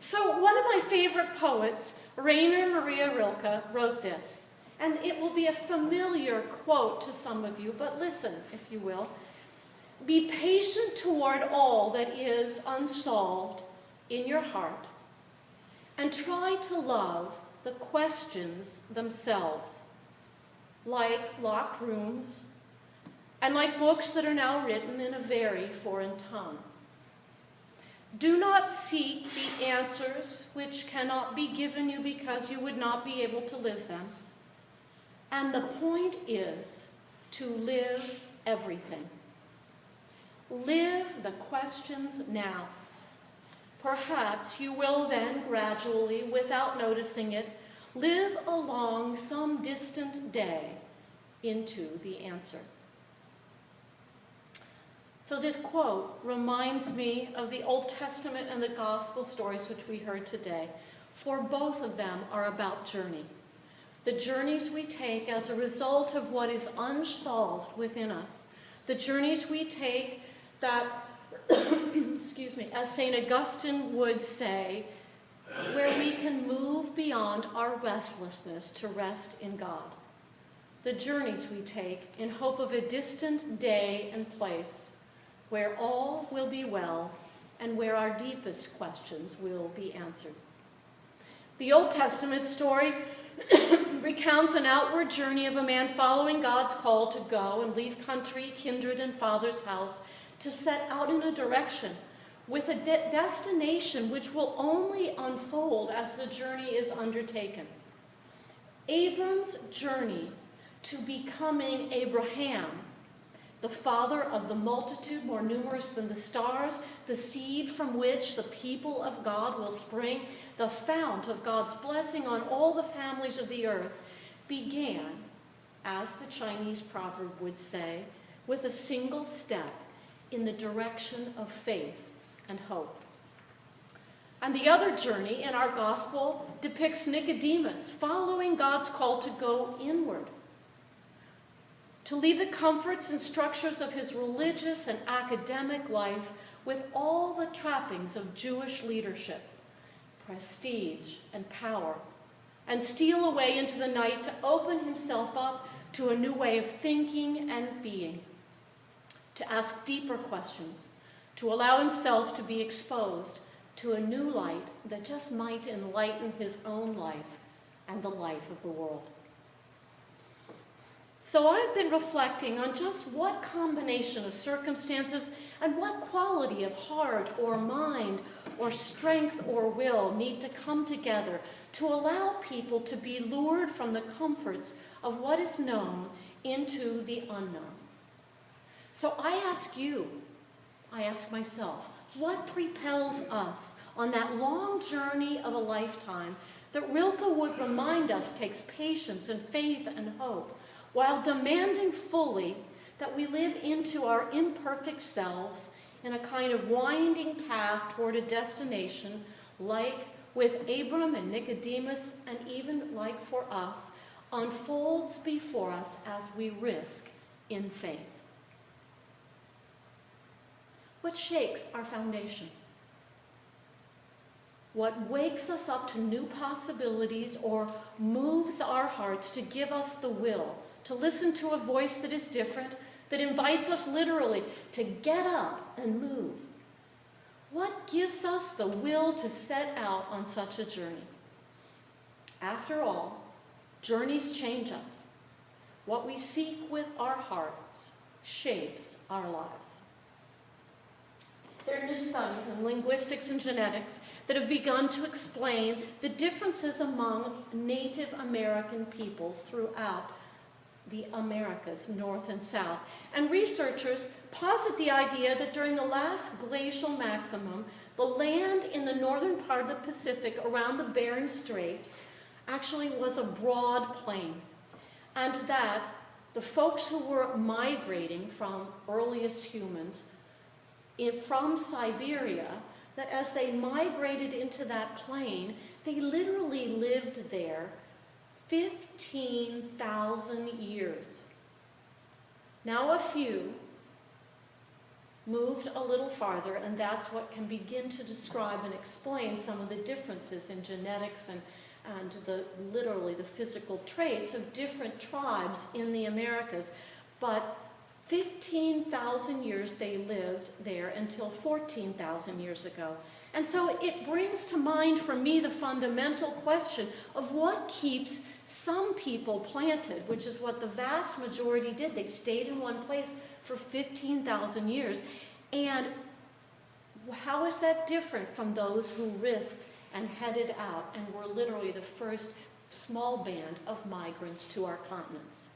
So one of my favorite poets, Rainer Maria Rilke, wrote this. And it will be a familiar quote to some of you, but listen, if you will. Be patient toward all that is unsolved in your heart, and try to love the questions themselves, like locked rooms, and like books that are now written in a very foreign tongue. Do not seek the answers which cannot be given you because you would not be able to live them. And the point is to live everything. Live the questions now. Perhaps you will then gradually, without noticing it, live along some distant day into the answer. So this quote reminds me of the Old Testament and the Gospel stories which we heard today, for both of them are about journey. The journeys we take as a result of what is unsolved within us. The journeys we take that, excuse me, as St. Augustine would say, where we can move beyond our restlessness to rest in God. The journeys we take in hope of a distant day and place where all will be well and where our deepest questions will be answered. The Old Testament story recounts an outward journey of a man following God's call to go and leave country, kindred, and father's house to set out in a direction with a destination which will only unfold as the journey is undertaken. Abram's journey to becoming Abraham, the father of the multitude more numerous than the stars, the seed from which the people of God will spring, the fount of God's blessing on all the families of the earth, began, as the Chinese proverb would say, with a single step in the direction of faith and hope. And the other journey in our gospel depicts Nicodemus following God's call to go inward, to leave the comforts and structures of his religious and academic life with all the trappings of Jewish leadership, prestige and power, and steal away into the night to open himself up to a new way of thinking and being, to ask deeper questions, to allow himself to be exposed to a new light that just might enlighten his own life and the life of the world. So I've been reflecting on just what combination of circumstances and what quality of heart or mind or strength or will need to come together to allow people to be lured from the comforts of what is known into the unknown. So I ask you, I ask myself, what propels us on that long journey of a lifetime that Rilke would remind us takes patience and faith and hope, while demanding fully that we live into our imperfect selves in a kind of winding path toward a destination like with Abram and Nicodemus, and even like for us, unfolds before us as we risk in faith. What shakes our foundation? What wakes us up to new possibilities or moves our hearts to give us the will to listen to a voice that is different, that invites us literally to get up and move? What gives us the will to set out on such a journey? After all, journeys change us. What we seek with our hearts shapes our lives. There are new studies in linguistics and genetics that have begun to explain the differences among Native American peoples throughout the Americas, North and South. And researchers posit the idea that during the last glacial maximum, the land in the northern part of the Pacific around the Bering Strait actually was a broad plain, and that the folks who were migrating from earliest humans from Siberia, that as they migrated into that plain, they literally lived there 15,000 years. Now a few, moved a little farther, and that's what can begin to describe and explain some of the differences in genetics and literally the physical traits of different tribes in the Americas. But 15,000 years they lived there until 14,000 years ago. And so it brings to mind for me the fundamental question of what keeps some people planted, which is what the vast majority did. They stayed in one place for 15,000 years. And how is that different from those who risked and headed out and were literally the first small band of migrants to our continents?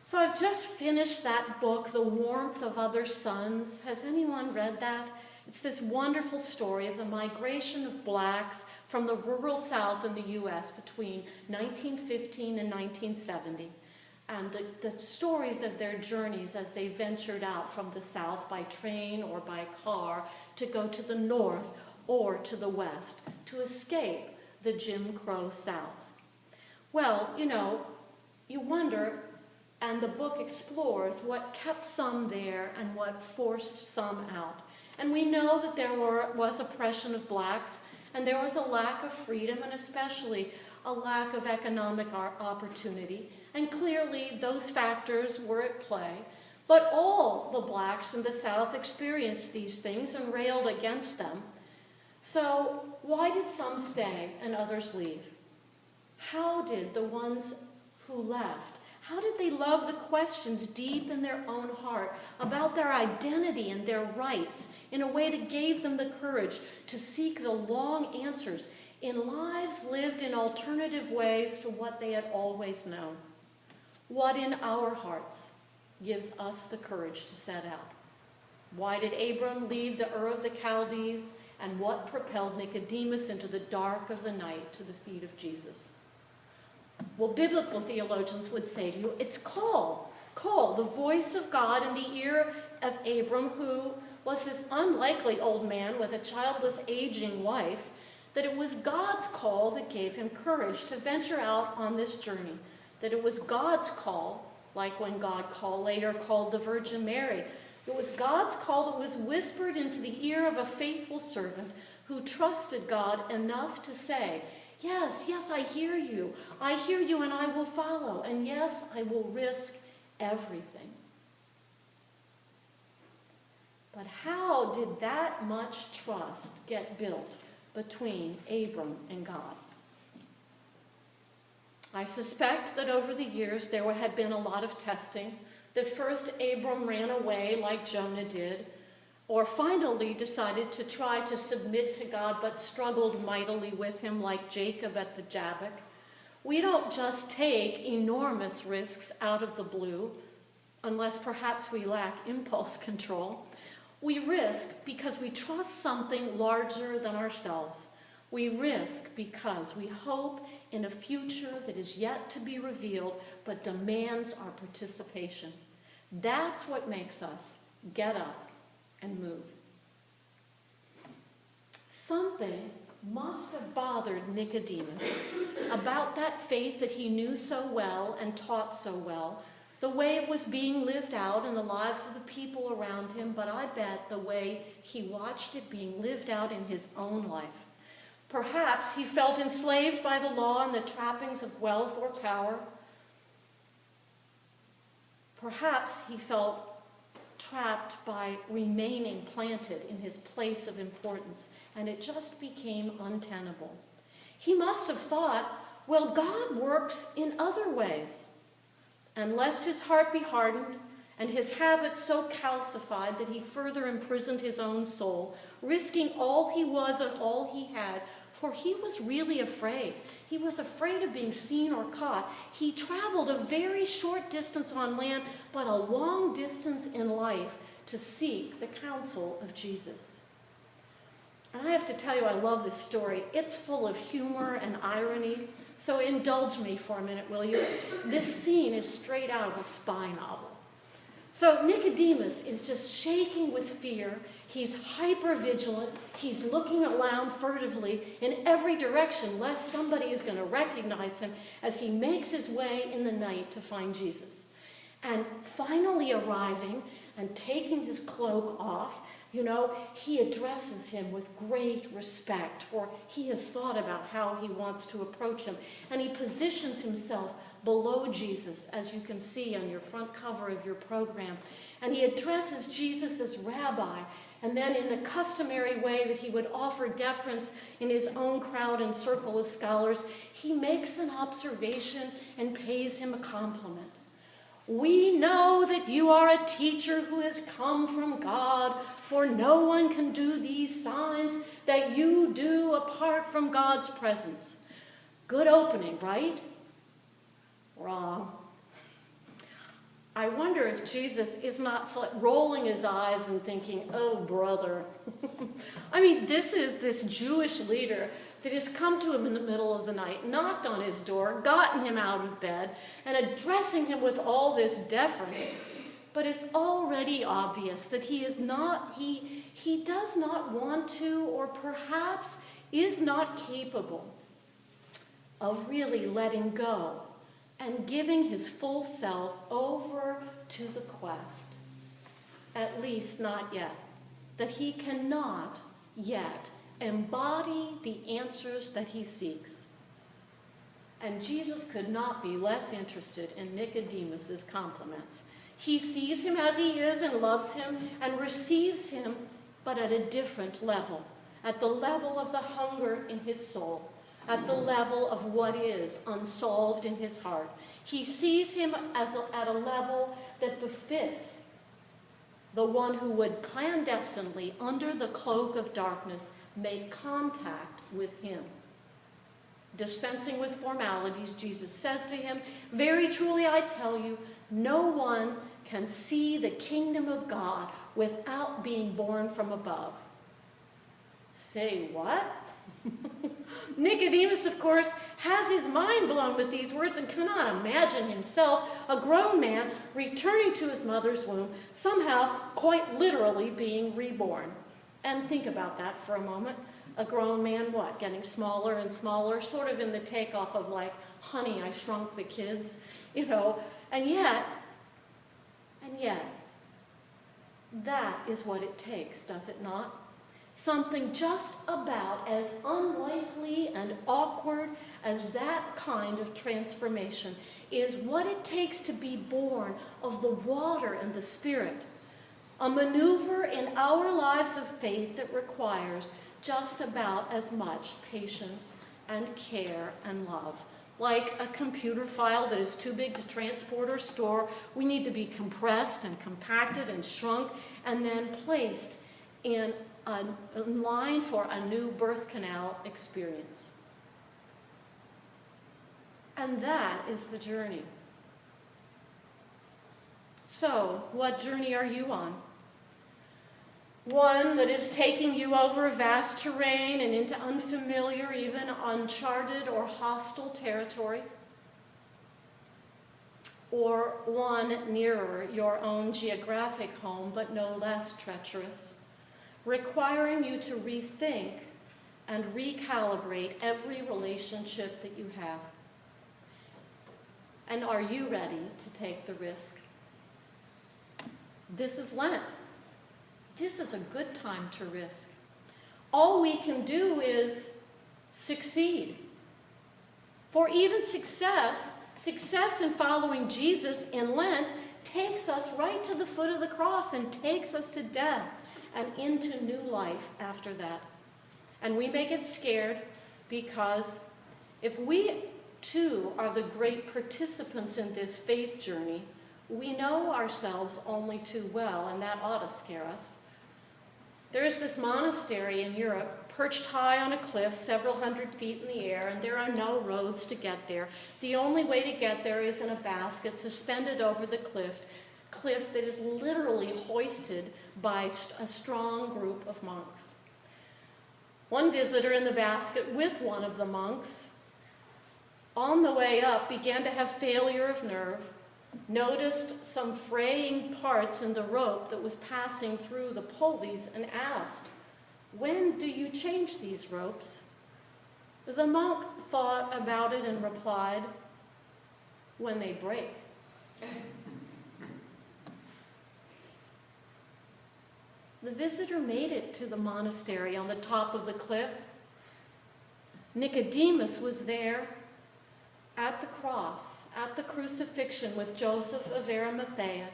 So I've just finished that book, The Warmth of Other Suns. Has anyone read that? It's this wonderful story of the migration of blacks from the rural South in the U.S. between 1915 and 1970, and the stories of their journeys as they ventured out from the South by train or by car to go to the North or to the West to escape the Jim Crow South. Well, you wonder, and the book explores what kept some there and what forced some out. And we know that there was oppression of blacks, and there was a lack of freedom, and especially a lack of economic opportunity. And clearly those factors were at play. But all the blacks in the South experienced these things and railed against them. So why did some stay and others leave? How did the ones who left, how did they love the questions deep in their own heart about their identity and their rights in a way that gave them the courage to seek the long answers in lives lived in alternative ways to what they had always known? What in our hearts gives us the courage to set out? Why did Abram leave the Ur of the Chaldees, and what propelled Nicodemus into the dark of the night to the feet of Jesus? Well, biblical theologians would say to you, it's call, the voice of God in the ear of Abram, who was this unlikely old man with a childless, aging wife, that it was God's call that gave him courage to venture out on this journey, that it was God's call, like when God later called the Virgin Mary. It was God's call that was whispered into the ear of a faithful servant who trusted God enough to say, yes, I hear you, and I will follow, and yes, I will risk everything. But how did that much trust get built between Abram and God? I suspect that over the years there had been a lot of testing, that first Abram ran away like Jonah did, or finally decided to try to submit to God but struggled mightily with him like Jacob at the Jabbok. We don't just take enormous risks out of the blue, unless perhaps we lack impulse control. We risk because we trust something larger than ourselves. We risk because we hope in a future that is yet to be revealed but demands our participation. That's what makes us get up and move. Something must have bothered Nicodemus about that faith that he knew so well and taught so well, the way it was being lived out in the lives of the people around him, but I bet the way he watched it being lived out in his own life. Perhaps he felt enslaved by the law and the trappings of wealth or power. Perhaps he felt trapped by remaining planted in his place of importance, and it just became untenable. He must have thought, well, God works in other ways. And lest his heart be hardened and his habits so calcified that he further imprisoned his own soul, risking all he was and all he had, for he was really afraid. He was afraid of being seen or caught. He traveled a very short distance on land, but a long distance in life to seek the counsel of Jesus. And I have to tell you, I love this story. It's full of humor and irony, so indulge me for a minute, will you? This scene is straight out of a spy novel. So Nicodemus is just shaking with fear. He's hyper-vigilant. He's looking around furtively in every direction, lest somebody is going to recognize him as he makes his way in the night to find Jesus. And finally arriving, and taking his cloak off, he addresses him with great respect, for he has thought about how he wants to approach him. And he positions himself below Jesus, as you can see on your front cover of your program. And he addresses Jesus as rabbi. And then in the customary way that he would offer deference in his own crowd and circle of scholars, he makes an observation and pays him a compliment. We know that you are a teacher who has come from God, for no one can do these signs that you do apart from God's presence. Good opening, right? Wrong. I wonder if Jesus is not rolling his eyes and thinking, oh, brother. I mean, this is this Jewish leader that has come to him in the middle of the night, knocked on his door, gotten him out of bed, and addressing him with all this deference. But it's already obvious that he does not want to, or perhaps is not capable of really letting go and giving his full self over to the quest. At least not yet. That he cannot yet embody the answers that he seeks. And Jesus could not be less interested in Nicodemus's compliments. He sees him as he is and loves him and receives him, but at a different level. At the level of the hunger in his soul. At the level of what is unsolved in his heart. He sees him at a level that befits the one who would clandestinely, under the cloak of darkness, make contact with him. Dispensing with formalities, Jesus says to him, very truly I tell you, no one can see the kingdom of God without being born from above. Say what? Nicodemus, of course, has his mind blown with these words and cannot imagine himself, a grown man, returning to his mother's womb, somehow quite literally being reborn. And think about that for a moment. A grown man, what? Getting smaller and smaller, sort of in the takeoff of like, Honey, I Shrunk the Kids, and yet, that is what it takes, does it not? Something just about as unlikely and awkward as that kind of transformation is what it takes to be born of the water and the Spirit. A maneuver in our lives of faith that requires just about as much patience and care and love. Like a computer file that is too big to transport or store, we need to be compressed and compacted and shrunk and then placed in line for a new birth canal experience. And that is the journey. So, what journey are you on? One that is taking you over vast terrain and into unfamiliar, even uncharted or hostile territory? Or one nearer your own geographic home, but no less treacherous, requiring you to rethink and recalibrate every relationship that you have? And are you ready to take the risk? This is Lent. This is a good time to risk. All we can do is succeed. For even success in following Jesus in Lent takes us right to the foot of the cross and takes us to death and into new life after that. And we may get scared because if we too are the great participants in this faith journey, we know ourselves only too well, and that ought to scare us. There is this monastery in Europe, perched high on a cliff several hundred feet in the air, and there are no roads to get there. The only way to get there is in a basket suspended over the cliff that is literally hoisted by a strong group of monks. One visitor in the basket with one of the monks, on the way up, began to have failure of nerve, noticed some fraying parts in the rope that was passing through the pulleys, and asked, "When do you change these ropes?" The monk thought about it and replied, "When they break." The visitor made it to the monastery on the top of the cliff. Nicodemus was there at the cross, at the crucifixion with Joseph of Arimathea,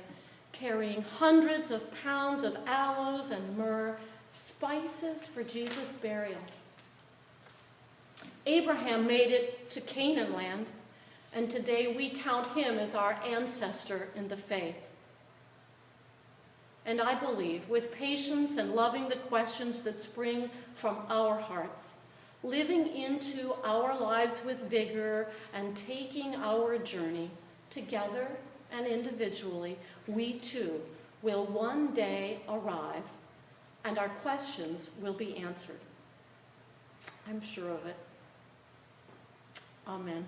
carrying hundreds of pounds of aloes and myrrh, spices for Jesus' burial. Abraham made it to Canaan land, and today we count him as our ancestor in the faith. And I believe, with patience and loving the questions that spring from our hearts, living into our lives with vigor and taking our journey together and individually, we too will one day arrive and our questions will be answered. I'm sure of it. Amen.